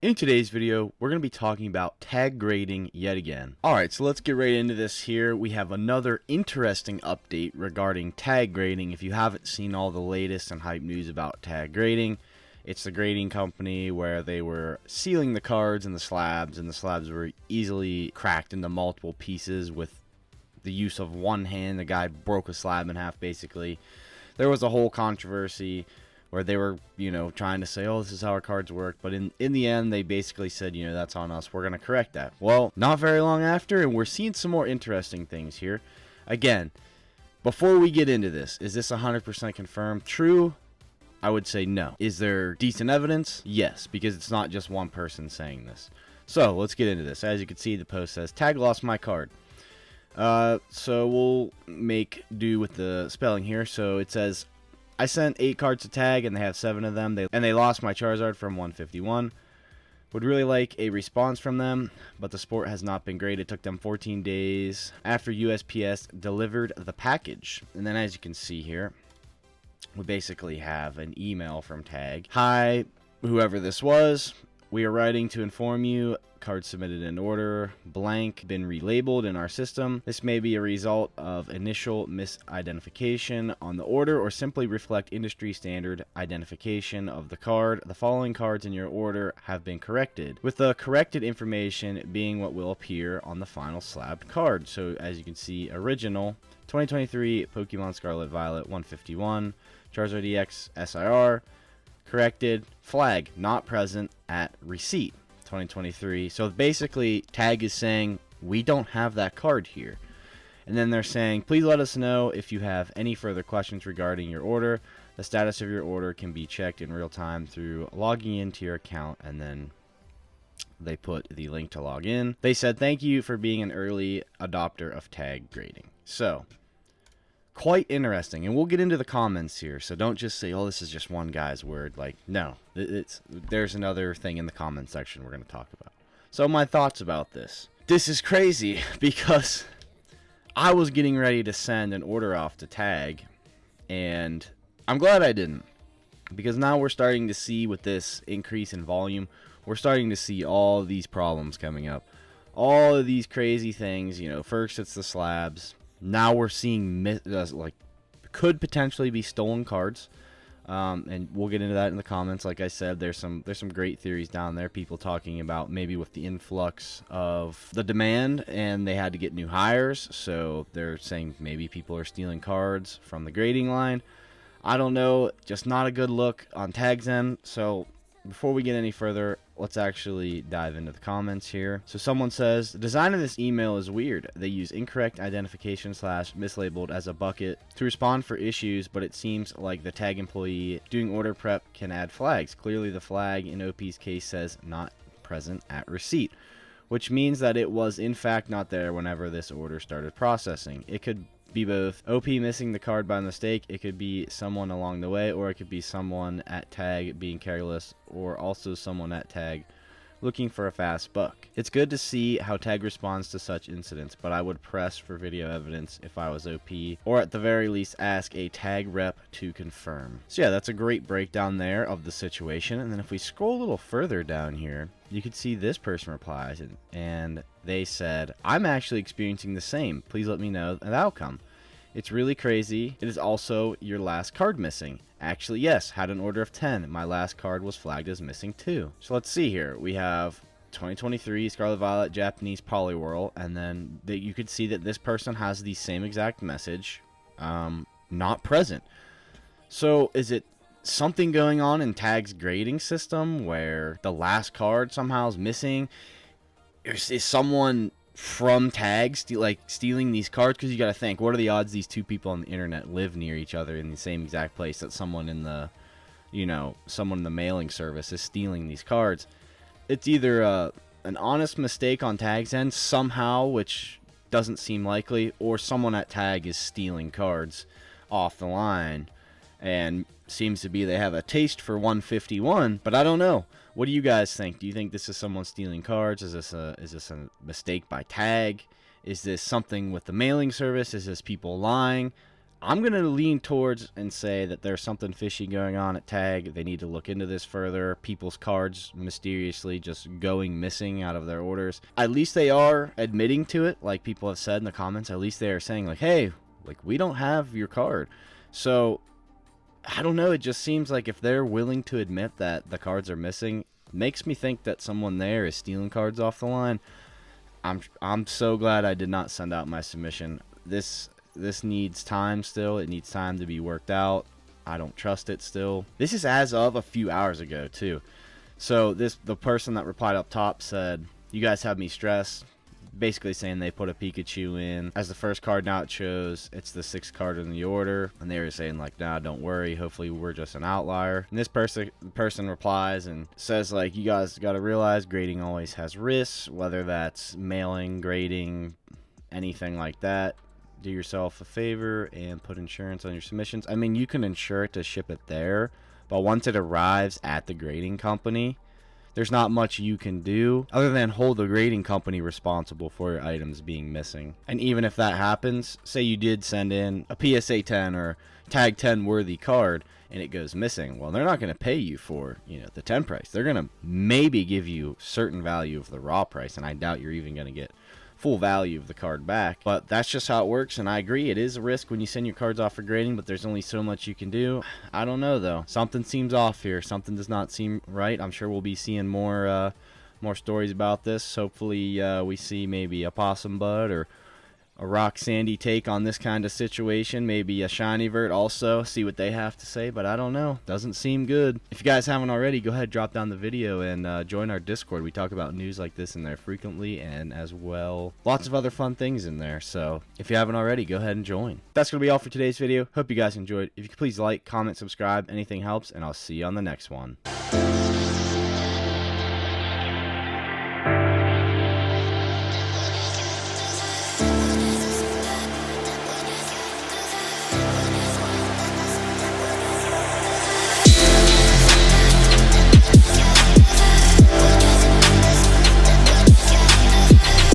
In today's video, we're going to be talking about tag grading yet again. Alright, so let's get right into this here. We have another interesting update regarding tag grading. If you haven't seen all the latest and hype news about tag grading, it's the grading company where they were sealing the cards and the slabs were easily cracked into multiple pieces with the use of one hand. The guy broke a slab in half, basically. There was a whole controversy where they were, trying to say, oh, this is how our cards work. But in the end, they basically said, that's on us. We're going to correct that. Well, not very long after, and we're seeing some more interesting things here. Again, before we get into this, is this 100% confirmed? True? I would say no. Is there decent evidence? Yes, because it's not just one person saying this. So, let's get into this. As you can see, the post says, tag lost my card. So we'll make do with the spelling here. So it says, I sent 8 cards to tag and they have 7 of them. They lost my Charizard from 151. Would really like a response from them, but the sport has not been great. It took them 14 days after USPS delivered the package. And then as you can see here, we basically have an email from tag. Hi, whoever this was. We are writing to inform you, card submitted in order, blank, been relabeled in our system. This may be a result of initial misidentification on the order or simply reflect industry standard identification of the card. The following cards in your order have been corrected, with the corrected information being what will appear on the final slabbed card. So as you can see, original 2023 Pokemon Scarlet Violet 151, Charizard EX SIR, corrected, flag not present at receipt 2023. So basically tag is saying we don't have that card here, and then they're saying please let us know if you have any further questions regarding your order. The status of your order can be checked in real time through logging into your account, and then they put the link to log in. They said thank you for being an early adopter of tag grading. So quite interesting, and we'll get into the comments here, so don't just say, oh, this is just one guy's word. Like, no, there's another thing in the comment section we're going to talk about. So my thoughts about this. This is crazy, because I was getting ready to send an order off to tag, and I'm glad I didn't, because now we're starting to see, with this increase in volume, we're starting to see all these problems coming up. All of these crazy things, first it's the slabs. Now we're seeing could potentially be stolen cards, and we'll get into that in the comments. Like I said, there's some great theories down there. People talking about maybe with the influx of the demand, and they had to get new hires, so they're saying maybe people are stealing cards from the grading line. I don't know, just not a good look on Tag's end. So before we get any further, let's actually dive into the comments here. So someone says, the design of this email is weird. They use incorrect identification / mislabeled as a bucket to respond for issues, but it seems like the tag employee doing order prep can add flags. Clearly the flag in OP's case says not present at receipt, which means that it was in fact not there whenever this order started processing. It could be both OP missing the card by mistake, it could be someone along the way, or it could be someone at tag being careless, or also someone at tag looking for a fast buck. It's good to see how tag responds to such incidents, but I would press for video evidence if I was OP, or at the very least ask a tag rep to confirm. So yeah, that's a great breakdown there of the situation. And then if we scroll a little further down here, you can see this person replies, and they said, I'm actually experiencing the same. Please let me know the outcome. It's really crazy. It is also your last card missing. Actually, yes, had an order of 10. My last card was flagged as missing too. So let's see here. We have 2023 Scarlet Violet Japanese Poliwhirl, and then you could see that this person has the same exact message, not present. So is it something going on in Tag's grading system where the last card somehow is missing? Is someone from Tag stealing these cards? Because you got to think, what are the odds these two people on the internet live near each other in the same exact place, that someone in the mailing service is stealing these cards? It's either an honest mistake on Tag's end somehow, which doesn't seem likely, or someone at Tag is stealing cards off the line, and seems to be they have a taste for 151, but I don't know. What do you guys think? Do you think this is someone stealing cards? Is this a mistake by Tag? Is this something with the mailing service? Is this people lying? I'm going to lean towards and say that there's something fishy going on at Tag. They need to look into this further. People's cards mysteriously just going missing out of their orders. At least they are admitting to it, like people have said in the comments. At least they are saying, like, hey, like, we don't have your card. So, I don't know. It just seems like if they're willing to admit that the cards are missing, makes me think that someone there is stealing cards off the line. I'm so glad I did not send out my submission. This needs time still. It needs time to be worked out. I don't trust it still. This is as of a few hours ago too. So the person that replied up top said, "You guys have me stressed." Basically saying they put a Pikachu in as the first card. Now it shows it's the 6th card in the order, and they were saying like, "Nah, don't worry. Hopefully we're just an outlier." And this person replies and says like, "You guys got to realize grading always has risks, whether that's mailing, grading, anything like that. Do yourself a favor and put insurance on your submissions." I mean, you can insure it to ship it there, but once it arrives at the grading company, there's not much you can do other than hold the grading company responsible for your items being missing. And even if that happens, say you did send in a PSA 10 or Tag 10 worthy card and it goes missing, well, they're not going to pay you for, the 10 price. They're going to maybe give you certain value of the raw price, and I doubt you're even going to get full value of the card back. But that's just how it works, and I agree, it is a risk when you send your cards off for grading, but there's only so much you can do. I don't know though, something seems off here. Something does not seem right. I'm sure we'll be seeing more stories about this. Hopefully we see maybe a Possum Bud or a Rock Sandy take on this kind of situation. Maybe a Shiny Vert also, see what they have to say, but I don't know. Doesn't seem good. If you guys haven't already, go ahead, drop down the video and join our Discord. We talk about news like this in there frequently, and as well, lots of other fun things in there. So if you haven't already, go ahead and join. That's going to be all for today's video. Hope you guys enjoyed. If you could please like, comment, subscribe, anything helps, and I'll see you on the next one.